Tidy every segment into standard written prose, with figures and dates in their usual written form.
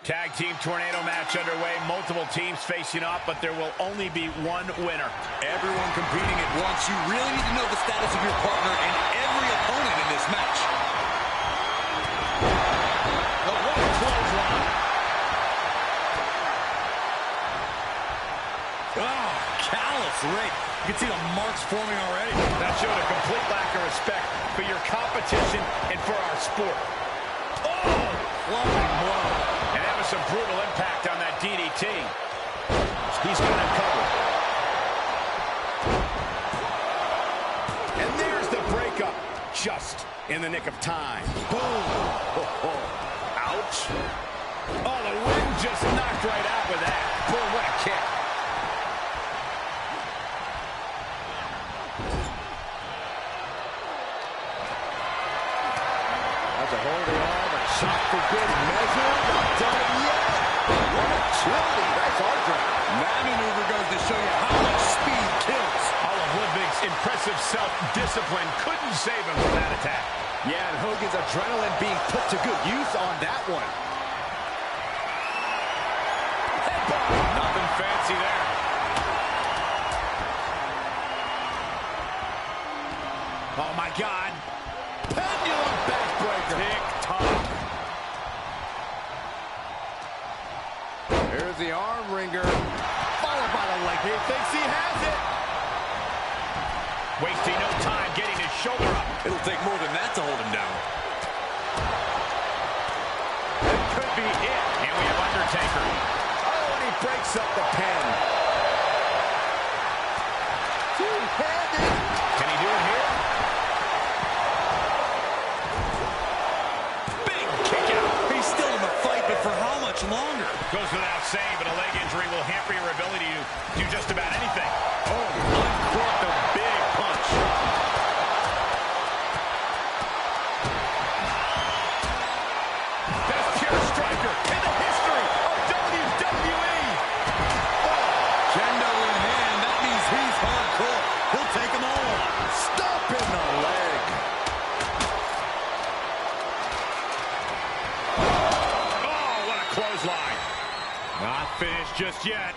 Tag team tornado match underway. Multiple teams facing off, but there will only be one winner. Everyone competing at once. You really need to know the status of your partner and every opponent in this match. But what a clothesline. Oh, callous rake. You can see the marks forming already. That showed a complete lack of respect for your competition and for our sport. Oh, flying blow. And that was some brutal impact on that DDT. He's got it covered. And there's the breakup, just in the nick of time. Boom. Ouch. Oh, the wind just knocked right out with that. Boom, what a kick. That's a hold of the arm, a shot for good measure. Not done yet. What a chilly. That's our ground. That maneuver goes to show you how much speed kills. All of Ludwig's impressive self-discipline couldn't save him from that attack. Yeah, and Hogan's adrenaline being put to good use on that one. Nothing fancy there. Oh, my God. Pendulum backbreaker. Tick-tock. Here's the arm wringer, followed by the leg. He thinks he has it. Wasting no time getting his shoulder up. It'll take more than that to hold him down. That could be it. And we have Undertaker. Oh, and he breaks up the pin. Two-handed. Can he do it here? Big kick out. He's still in the fight, but for how much longer? Goes without saying, but a leg injury will hamper your ability to do just about anything. Oh, uncorked a big punch. Best pure striker in the history of WWE. Kendo in hand, that means he's hardcore. He'll take them all on. Stop in the leg. Oh, what a clothesline. Not finished just yet.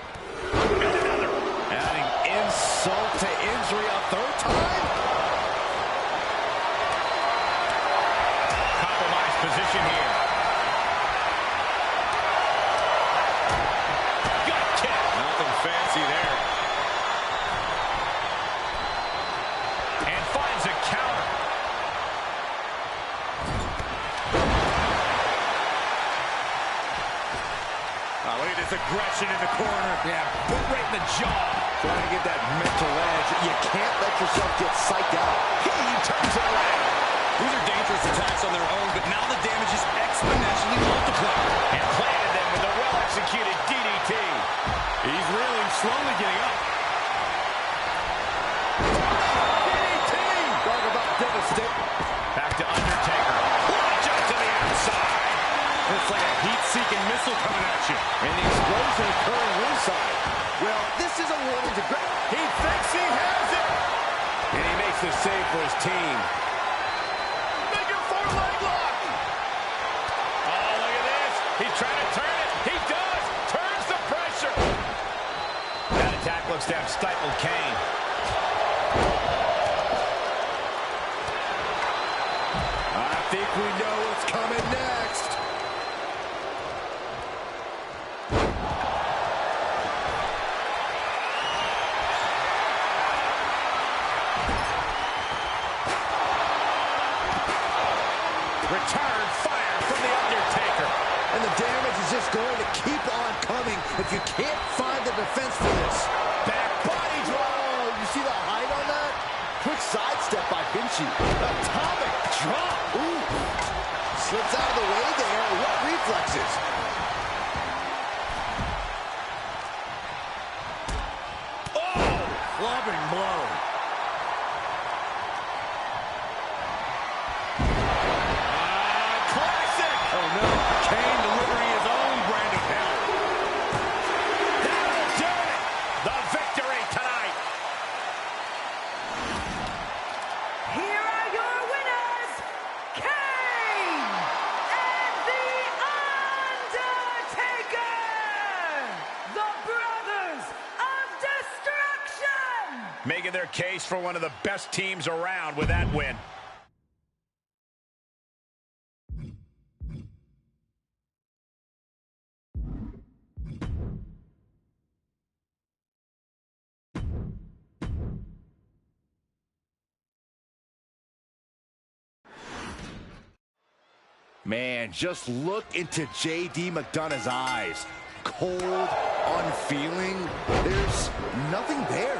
And another. Adding insult to injury a third time. Compromised position here. Gut kick. Nothing fancy there. And finds a counter. Oh, look at this aggression in the corner. Yeah, boot right in the jaw. Trying to get that mental edge. You can't let yourself get psyched out. He turns it around. These are dangerous attacks on their own, but now the damage is exponentially multiplied. And planted them with a well-executed DDT. He's reeling, slowly getting up. DDT! Talk about devastating. Back to Undertaker. Launch up to the outside. It's like a heat-seeking missile coming at you. And the explosion occurring ringside. Well, this is a warning to grab. He thinks he has it. And he makes the save for his team. Making four-leg lock. Oh, look at this. He's trying to turn it. He does. Turns the pressure. That attack looks to have stifled Kane. I think we know what's coming next. Return fire from the Undertaker. And the damage is just going to keep on coming if you can't find the defense for this. Back body drop. Oh, you see the height on that? Quick sidestep by Vinci. Atomic drop. Ooh. Slips out of the way there. What reflexes? Oh, Clubbing blow. classic. Oh, no. Kane delivering his own brand of hell. That'll do it. The victory tonight. Here are your winners, Kane making their case for one of the best teams around with that win. Man, just look into J.D. McDonagh's eyes. Cold, unfeeling. There's nothing there.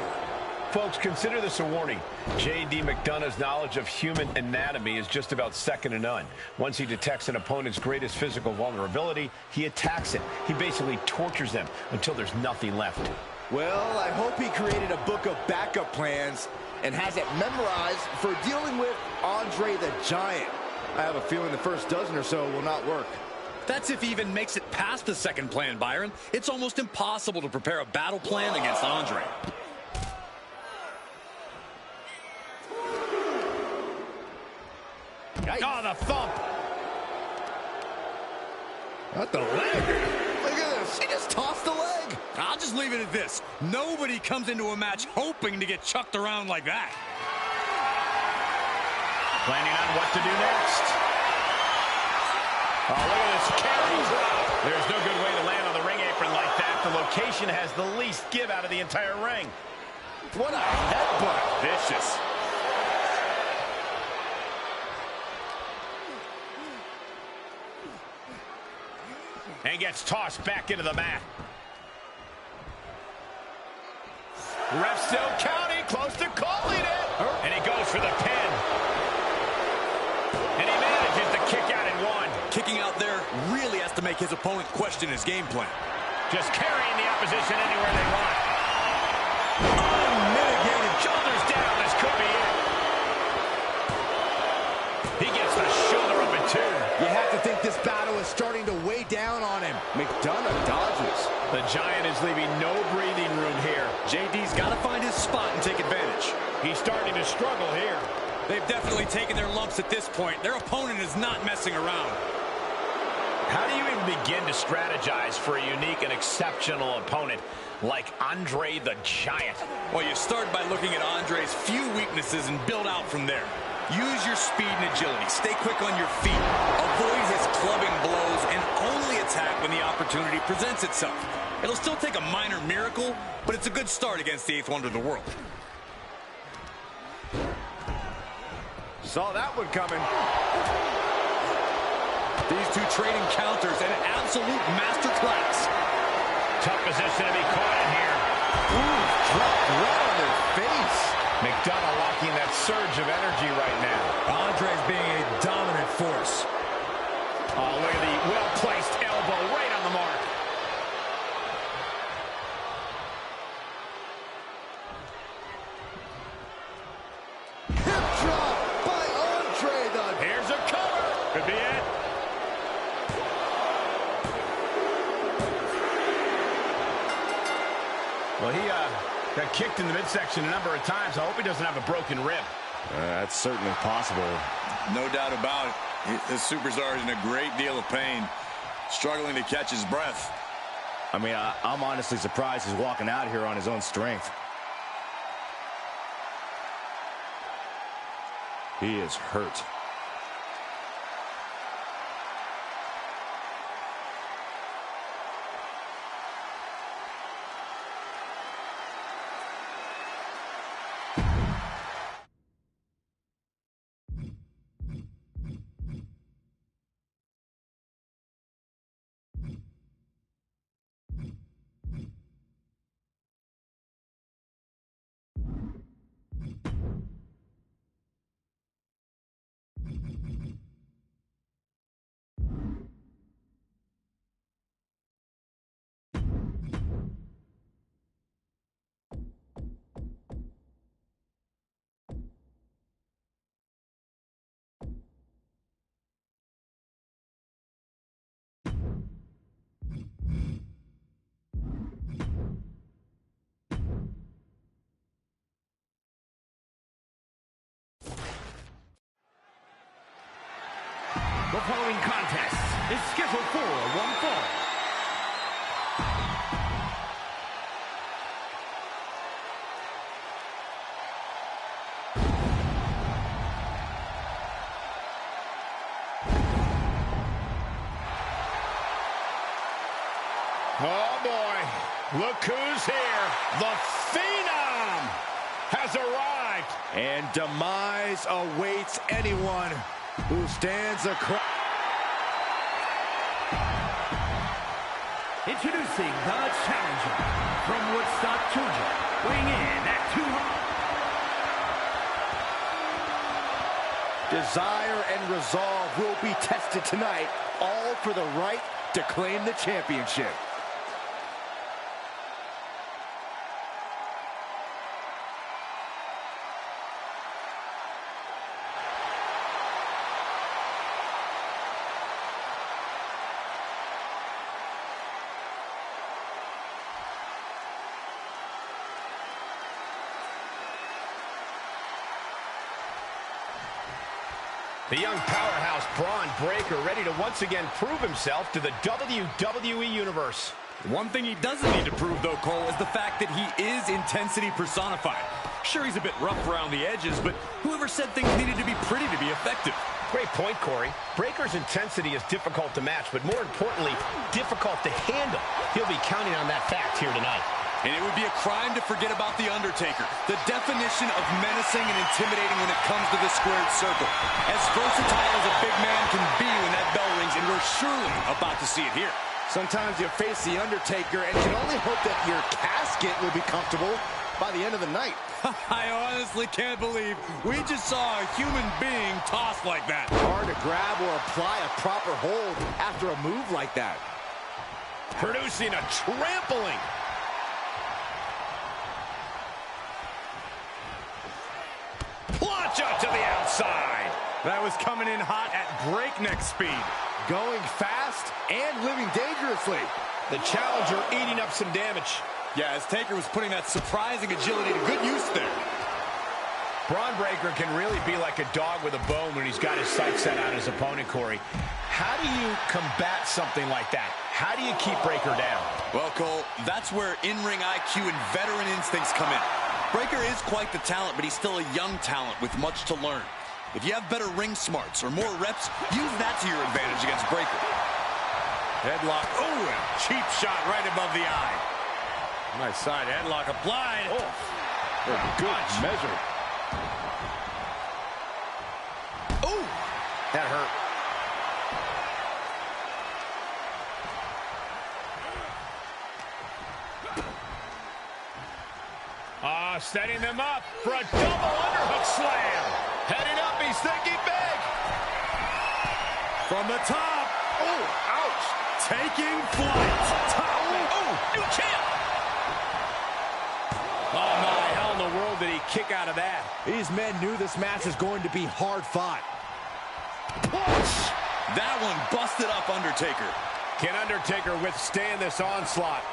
Folks, consider this a warning. J.D. McDonagh's knowledge of human anatomy is just about second to none. Once he detects an opponent's greatest physical vulnerability, he attacks it. He basically tortures them until there's nothing left. Well, I hope he created a book of backup plans and has it memorized for dealing with Andre the Giant. I have a feeling the first dozen or so will not work. That's if he even makes it past the second plan, Byron. It's almost impossible to prepare a battle plan against Andre. Yikes. Oh, the thump. Not the leg. Look at this. He just tossed the leg. I'll just leave it at this. Nobody comes into a match hoping to get chucked around like that. Planning on what to do next. Oh, look at this carry drop. There's no good way to land on the ring apron like that. The location has the least give out of the entire ring. What a headbutt. Vicious. And gets tossed back into the mat. Ref still counting, close to calling it. And he goes for the pin. And he manages to kick out in one. Kicking out there really has to make his opponent question his game plan. Just carrying the opposition anywhere they want. Unmitigated. Shoulders down. This could be it. He gets the shoulder up at two. You have to think this battle is starting to weigh down on him. McDonagh dodges. The Giant is leaving no breathing room here. JD's got to find his spot and take advantage. He's starting to struggle here. They've definitely taken their lumps at this point. Their opponent is not messing around. How do you even begin to strategize for a unique and exceptional opponent like Andre the Giant? Well, you start by looking at Andre's few weaknesses and build out from there. Use your speed and agility. Stay quick on your feet. Avoid his clubbing blows and only attack when the opportunity presents itself. It'll still take a minor miracle, but it's a good start against the 8th wonder of the world. Saw that one coming. These two trading counters, an absolute masterclass. Tough position to be caught in here. Ooh, dropped right on their face. McDonagh locking that surge of energy right now. Andre's being a dominant force. Oh, look at the well-placed elbow right on the mark. Hip drop by Andre the... Here's a cover. Could be it. Well, he got kicked in the midsection a number of times. I hope he doesn't have a broken rib. That's certainly possible. No doubt about it. This superstar is in a great deal of pain, struggling to catch his breath. I mean, I'm honestly surprised he's walking out here on his own strength. He is hurt. The following contest is scheduled for one fall. Oh, boy. Look who's here. The Phenom has arrived. And demise awaits anyone who stands across. Introducing the challenger from Woodstock, Georgia, weighing in at 200. Desire and resolve will be tested tonight, all for the right to claim the championship. The young powerhouse Bron Breakker ready to once again prove himself to the WWE Universe. One thing he doesn't need to prove, though, Cole, is the fact that he is intensity personified. Sure, he's a bit rough around the edges, but whoever said things needed to be pretty to be effective? Great point, Corey. Breakker's intensity is difficult to match, but more importantly, difficult to handle. He'll be counting on that fact here tonight. And it would be a crime to forget about The Undertaker, the definition of menacing and intimidating when it comes to the squared circle. As versatile as a big man can be when that bell rings, and we're surely about to see it here. Sometimes you face The Undertaker and can only hope that your casket will be comfortable by the end of the night. I honestly can't believe we just saw a human being tossed like that. Hard to grab or apply a proper hold after a move like that. Producing a trampling. Plancha to the outside. That was coming in hot at breakneck speed. Going fast and living dangerously. The challenger eating up some damage. Yeah, as Taker was putting that surprising agility to good use there. Bron Breakker can really be like a dog with a bone when he's got his sights set on his opponent, Corey. How do you combat something like that? How do you keep Breakker down? Well, Cole, that's where in-ring IQ and veteran instincts come in. Breakker is quite the talent, but he's still a young talent with much to learn. If you have better ring smarts or more reps, use that to your advantage against Breakker. Headlock. Oh, a cheap shot right above the eye. Nice side headlock applied. Oh, good measure. Oh, that hurt. Setting them up for a double underhook slam. Heading up, he's thinking big. From the top. Oh, ouch. Taking flight. Top. Oh, new champ. Oh, my. How in the world did he kick out of that? These men knew this match was going to be hard fought. Push. That one busted up Undertaker. Can Undertaker withstand this onslaught?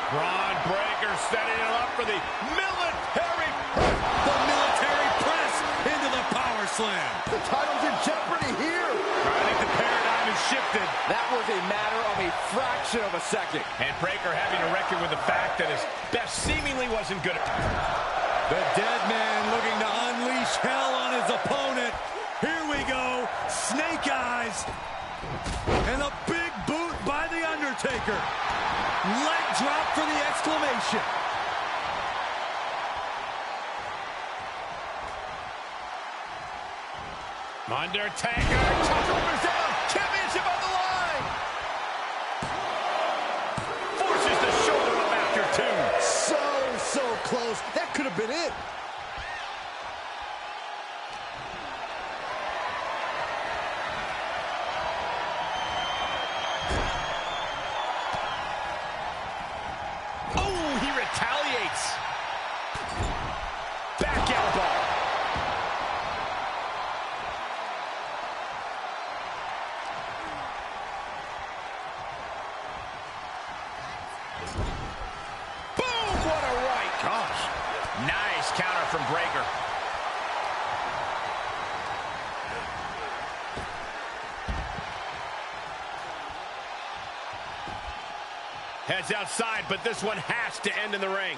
Bron Breakker setting it up for the military press. The military press into the power slam. The title's in jeopardy here. I think the paradigm has shifted. That was a matter of a fraction of a second. And Breakker having to reckon with the fact that his best seemingly wasn't good. The dead man looking to unleash hell on his opponent. Here we go. Snake eyes. And a big boot by The Undertaker. Leg drop for the exclamation. Undertaker, shoulders down, championship on the line. Forces the shoulder up after two. So close. That could have been it. Back elbow. Boom! What a right. Gosh. Nice counter from Breakker. Heads outside, but this one has to end in the ring.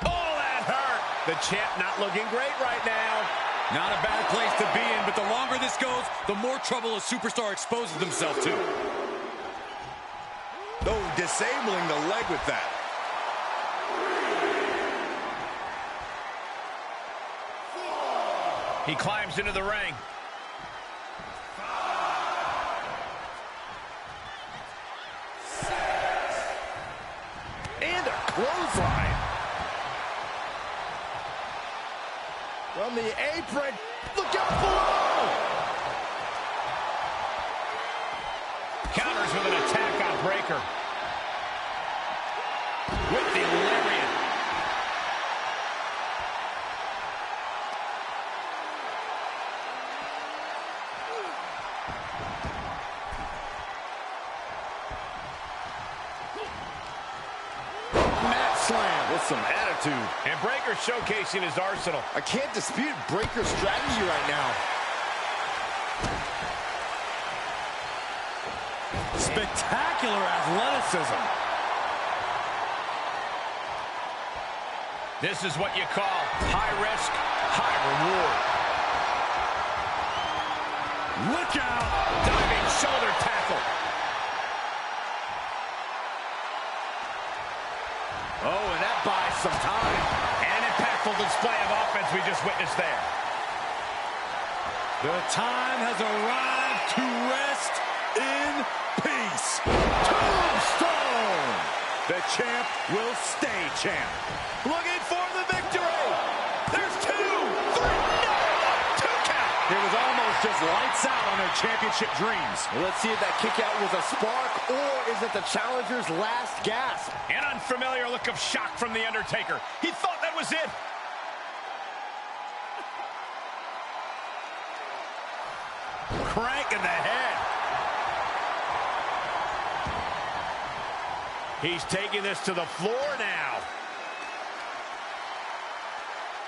Oh, that hurt. The champ not looking great right now. Not a bad place to be in, but the longer this goes, the more trouble a superstar exposes himself to. Oh, disabling the leg with that. He climbs into the ring. And a clothesline. From the apron. Look out below. Counters with an attack on Breaker. With the lariat. Mat slam with some attitude. And Breaker showcasing his arsenal. I can't dispute Breaker's strategy right now. Spectacular athleticism. This is what you call high risk, high reward. Look out! Diving shoulder tackle. Oh, and that buys some time. And an impactful display of offense we just witnessed there. The time has arrived to rest in peace. Tombstone! The champ will stay champ. Looking for the victory. There's 2, 3, no! 2 count. It was almost just lights out on their championship dreams. Let's see if that kick out was a spark, or is it the challenger's last gasp? An unfamiliar look of shock from The Undertaker. He thought that was it. Crank in the head. He's taking this to the floor now.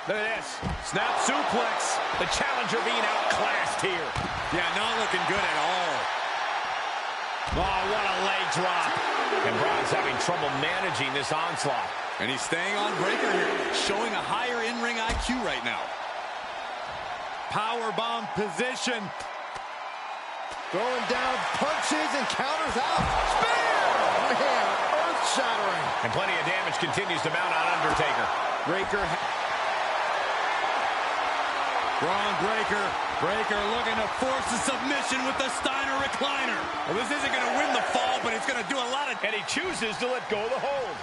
Look at this. Snap suplex. The challenger being outclassed here. Yeah, not looking good at all. Oh, what a leg drop. And Braun's having trouble managing this onslaught. And he's staying on Breaker here, showing a higher in-ring IQ right now. Powerbomb position. Throwing down punches and counters out. Spear! Man, earth-shattering. And plenty of damage continues to mount on Undertaker. Breaker. Braun Breaker. Breaker looking to force a submission with the Steiner recliner. Well, this isn't going to win the fall, but it's going to do a lot of... And he chooses to let go of the hold.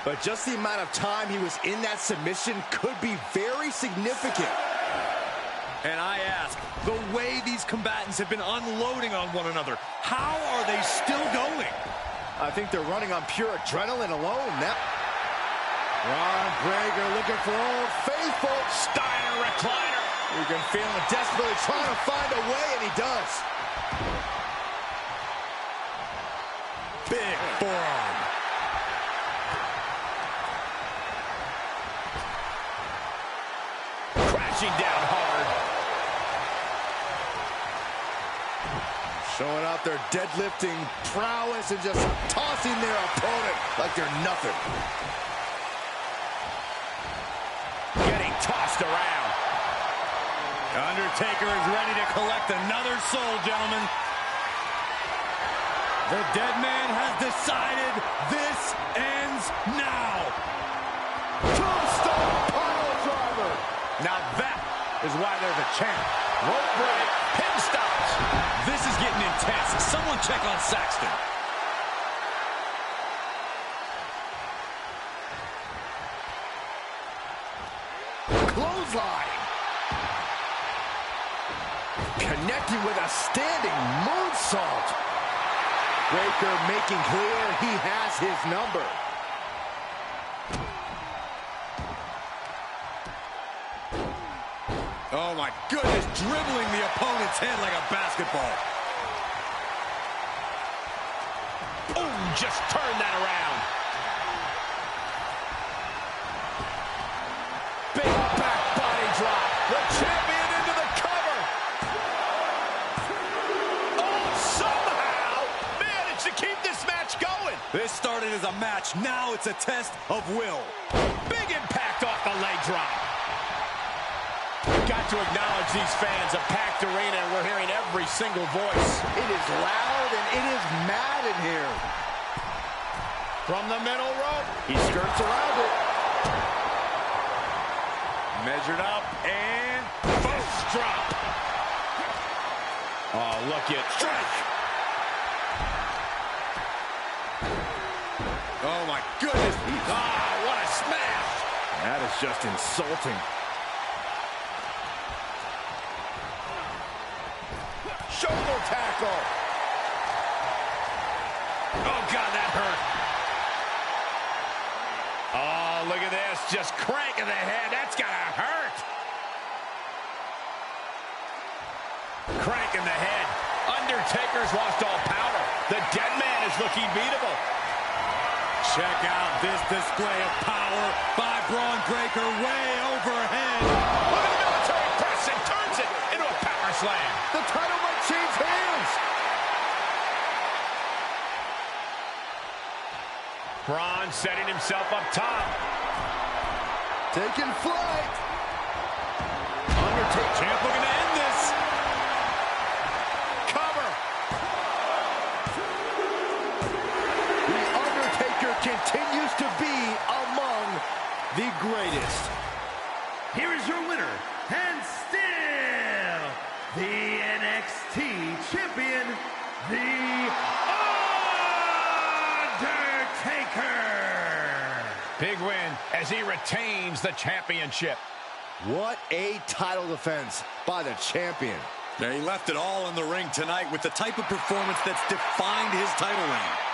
But just the amount of time he was in that submission could be very significant. And I ask, the way these combatants have been unloading on one another, how are they still going? I think they're running on pure adrenaline alone. Now, Braun Breaker looking for Old Faithful. Steiner recliner. You can feel him desperately trying to find a way, and he does. Big forearm. Crashing down hard. Showing out their deadlifting prowess and just tossing their opponent like they're nothing. Getting tossed around. Undertaker is ready to collect another soul, gentlemen. The dead man has decided this ends now. Tombstone pile driver. Now that is why they're the champ. Rope break. Pin stops. This is getting intense. Someone check on Saxton. Clothesline. Connecting with a standing moonsault. Breaker making clear he has his number. Oh my goodness, dribbling the opponent's head like a basketball. Boom, just turn that around. Big back body drop. The champion into the cover. Oh, somehow managed to keep this match going. This started as a match, now it's a test of will. Big impact off the leg drop. Got to acknowledge these fans, a packed arena, and we're hearing every single voice. It is loud and it is mad in here. From the middle rope. He skirts around it. Measured up and fist drop. Oh, look at strike. Oh, my goodness. Ah, what a smash. That is just insulting. Shoulder tackle. Oh, God, that hurt. Oh, look at this. Just cranking the head. That's got to hurt. Cranking the head. Undertaker's lost all power. The dead man is looking beatable. Check out this display of power by Braun Breaker way overhead. Look at the military press and turns it into a power slam. The title might change hands. Braun setting himself up top. Taking flight. Undertaker champ looking to end this. Cover. The Undertaker continues to be among the greatest. Here is your winner, and still the NXT champion, The Undertaker. Big win as he retains the championship. What a title defense by the champion. Yeah, he left it all in the ring tonight with the type of performance that's defined his title reign.